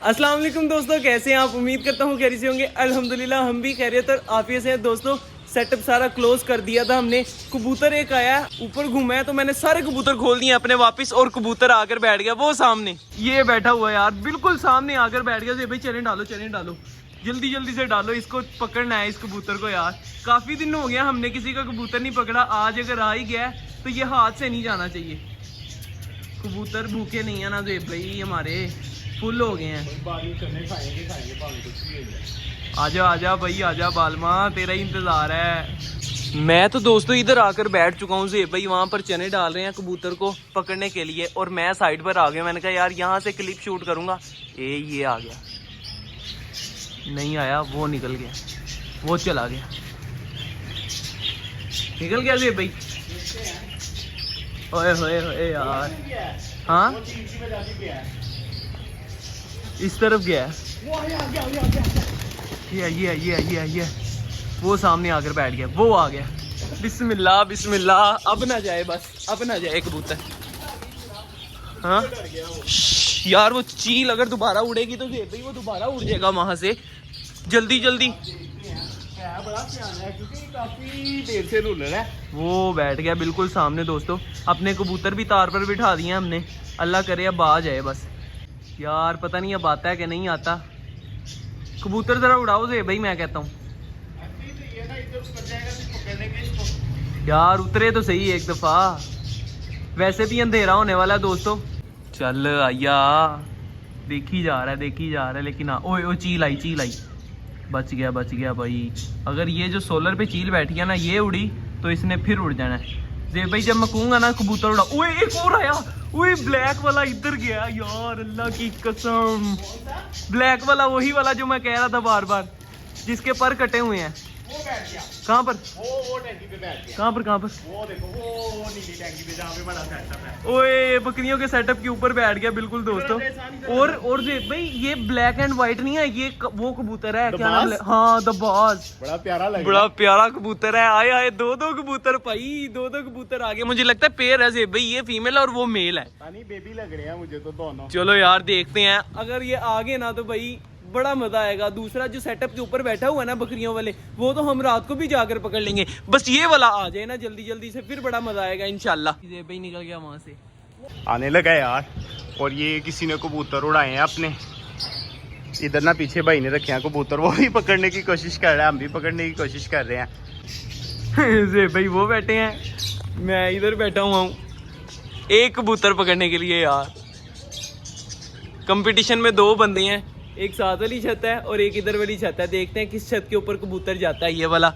अस्सलाम वालेकुम दोस्तों, कैसे हैं आप? उम्मीद करता हूँ खैरियत से होंगे। अल्हम्दुलिल्लाह हम भी खैरियत और आफियत से हैं दोस्तों। सेटअप सारा क्लोज कर दिया था हमने। कबूतर एक आया ऊपर घूमा है तो मैंने सारे कबूतर खोल दिए अपने वापस, और कबूतर आकर बैठ गया वो सामने, ये बैठा हुआ है यार, बिल्कुल सामने आकर बैठ गया। भाई चैलेंज डालो, जल्दी जल्दी से डालो, इसको पकड़ना है इस कबूतर को यार। काफी दिन हो गया हमने किसी का कबूतर नहीं पकड़ा, आज अगर आ ही गया है तो ये हाथ से नहीं जाना चाहिए। कबूतर भूखे नहीं है ना जेब भाई, हमारे फुल हो गए हैं। आजा भाई आजा बालमा, तेरा ही इंतजार है। मैं तो दोस्तों इधर आकर बैठ चुका हूँ जेब भाई, वहाँ पर चने डाल रहे हैं कबूतर को पकड़ने के लिए, और मैं साइड पर आ गया। मैंने कहा यार यहाँ से क्लिप शूट करूंगा। ये आ गया, नहीं आया, वो निकल गया, वो चला गया, निकल गया जेब भाई। ओए होए यार, हाँ इस तरफ गया ये वो सामने आकर बैठ गया, वो आ गया। बिस्मिल्लाह बिस्मिल्लाह, अब ना जाए, बस अब ना जाए कबूतर। हाँ यार वो चील अगर दोबारा उड़ेगी तो भाई वो दोबारा उड़ जाएगा वहां से। जल्दी काफी देर से रूल है। वो बैठ गया बिल्कुल सामने दोस्तों। अपने कबूतर भी तार पर बिठा दिए हमने, अल्लाह करे अब आ जाए बस। यार पता नहीं अब आता है कि नहीं आता। कबूतर जरा उड़ाओ से भाई, मैं कहता हूँ यार उतरे तो सही एक दफा, वैसे भी अंधेरा होने वाला है दोस्तों। चल आया, देखी जा रहा है लेकिन हाँ, ओए चील आई, बच गया भाई। अगर ये जो सोलर पे चील बैठी है ना, ये उड़ी तो इसने फिर उड़ जाना है। जे भाई जब मैं कहूंगा ना कबूतर उड़ा, ओए एक और आया, ओए ब्लैक वाला इधर गया यार, अल्लाह की कसम। ब्लैक वाला, वही वाला जो मैं कह रहा था बार बार, जिसके पर कटे हुए हैं। वो बैठ गया, कहाँ पर? वो टैंकी पे बैठ गया। कहाँ पर? वो देखो, वो नीली टैंकी पे जहाँ पे बड़ा सेटअप है। ओए बकरियों के सेटअप के ऊपर बैठ गया बिल्कुल दोस्तों। और जे भाई ये ब्लैक एंड व्हाइट नहीं है, ये वो कबूतर है, क्या नाम? हाँ द बॉस, बड़ा प्यारा लगा, बड़ा प्यारा कबूतर है। आए दो कबूतर भाई, दो कबूतर आ गए। मुझे लगता है पेयर है जेब भाई, ये फीमेल और वो मेल है। बेबी लग रहे हैं मुझे तो दोनों। चलो यार देखते हैं, अगर ये आगे ना तो भाई बड़ा मजा आएगा। दूसरा जो सेटअप के ऊपर बैठा हुआ है ना बकरियों वाले, वो तो हम रात को भी जाकर पकड़ लेंगे, बस ये वाला आ जाए ना जल्दी से, फिर बड़ा मजा आएगा इंशाल्लाह। ये भाई निकल गया वहां से, आने लगा यार। और ये किसी ने कबूतर उड़ाए हैं अपने, इधर ना पीछे भाई ने रखे हैं कबूतर, वो भी पकड़ने की कोशिश कर रहा है, हम भी पकड़ने की कोशिश कर रहे हैं। भाई वो बैठे हैं, मैं इधर बैठा हुआ हूँ एक कबूतर पकड़ने के लिए यार। कंपटीशन में दो बंदे हैं, एक साथ वाली छत है और एक इधर वाली छत है। देखते हैं किस छत के ऊपर कबूतर जाता है, ये वाला।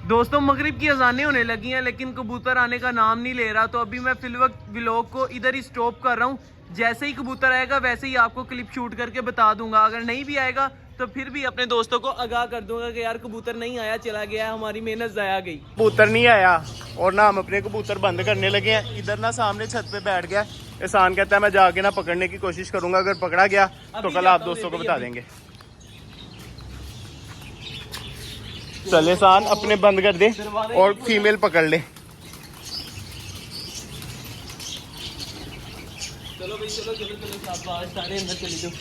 दोस्तों मगरिब की अजानें होने लगी हैं लेकिन कबूतर आने का नाम नहीं ले रहा, तो अभी मैं फिलवक्त व्लॉग को इधर ही स्टॉप कर रहा हूँ। जैसे ही कबूतर आएगा वैसे ही आपको क्लिप शूट करके बता दूंगा। अगर नहीं भी आएगा तो फिर भी अपने दोस्तों को आगाह कर दूंगा कि यार कबूतर नहीं आया, चला गया, हमारी मेहनत जाया गई। कबूतर नहीं आया और ना हम अपने कबूतर बंद करने लगे हैं। इधर ना सामने छत पे बैठ गया एहसान, कहता है मैं जाके ना पकड़ने की कोशिश करूंगा, अगर पकड़ा गया तो कल आप दोस्तों को बता देंगे। चल एहसान अपने बंद कर दे और फीमेल पकड़ ले। चलो भाई चलो सारे अंदर चले जाओ।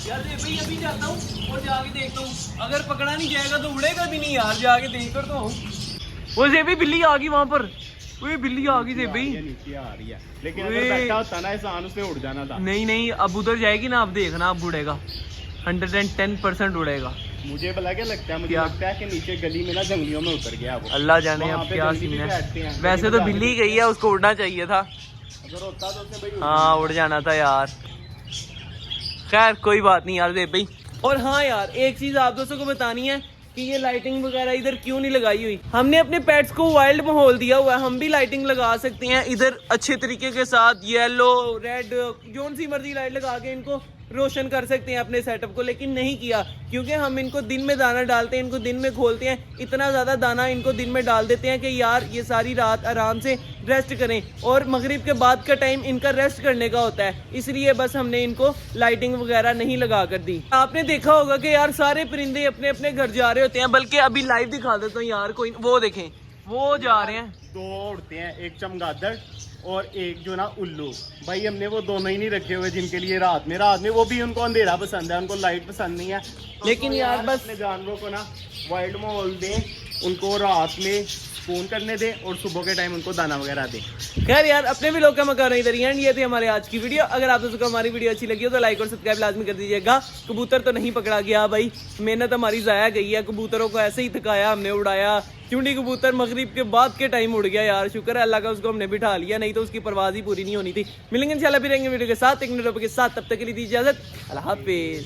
यार भाई अभी जाता हूँ और जाके देखता हूँ, अगर पकड़ा नहीं जाएगा तो उड़ेगा भी नहीं यार, जाके देख कर तो हूँ। वो जेबी बिल्ली आ गई वहां पर, वो बिल्ली आ गई जेबी, नीचे आ रही है, लेकिन अगर बैठा होता ना एहसान उसने उड़ जाना था। नहीं अब उधर जाएगी ना, अब देखना अब उड़ेगा, 110% उड़ेगा। मुझे भला क्या लगता है, मुझे लगता है कि नीचे गली में ना जंगलियों में उतर गया वो। अल्लाह जाने अब क्या सीन है। वैसे तो बिल्ली गई है, उसको उड़ना चाहिए था, अगर होता तो उसने भाई हाँ उड़ जाना था यार। खैर कोई बात नहीं यार देव भाई। और हाँ यार एक चीज आप दोस्तों को बतानी है कि ये लाइटिंग वगैरह इधर क्यों नहीं लगाई हुई। हमने अपने पेट्स को वाइल्ड माहौल दिया हुआ है, हम भी लाइटिंग लगा सकते हैं इधर अच्छे तरीके के साथ, येलो रेड जोन सी मर्जी लाइट लगा के इनको रोशन कर सकते हैं अपने सेटअप को, लेकिन नहीं किया क्योंकि हम इनको दिन में दाना डालते हैं, इनको दिन में खोलते हैं, इतना ज़्यादा दाना इनको दिन में डाल देते हैं कि यार ये सारी रात आराम से रेस्ट करें, और मगरिब के बाद का टाइम इनका रेस्ट करने का होता है, इसलिए बस हमने इनको लाइटिंग वगैरह नहीं लगा कर दी। आपने देखा होगा कि यार सारे परिंदे अपने अपने घर जा रहे होते हैं, बल्कि अभी लाइव दिखा देता हूँ यार, कोई वो देखें वो जा रहे हैं। दो उड़ते हैं, एक चमगादड़ और एक जो ना उल्लू। भाई हमने वो दोनों ही नहीं रखे हुए जिनके लिए रात में वो भी उनको अंधेरा पसंद है, उनको लाइट पसंद नहीं है। लेकिन तो यार बस अपने जानवरों को ना वाइल्ड माहौल दें, उनको रात में सुकून करने दें और सुबह के टाइम उनको दाना वगैरह दें। खैर यार, अपने भी लोग का मकान इधर ही एंड ये थी हमारे आज की वीडियो। अगर आप दोस्तों को हमारी वीडियो अच्छी लगी हो तो लाइक और सब्सक्राइब लाजमी कर दीजिएगा। कबूतर तो नहीं पकड़ा गया भाई, मेहनत हमारी जाया गई है। कबूतरों को ऐसे ही थकाया हमने, उड़ाया। चुंडी कबूतर मगरिब के बाद के टाइम उड़ गया यार, शुक्र है अल्लाह का उसको हमने बिठा लिया, नहीं तो उसकी परवाज ही पूरी नहीं होनी थी। मिलेंगे इंशाल्लाह फिर वीडियो के साथ, एक नए टॉपिक के साथ, तब तक के लिए दी इजाजत, अल्लाह हाफिज।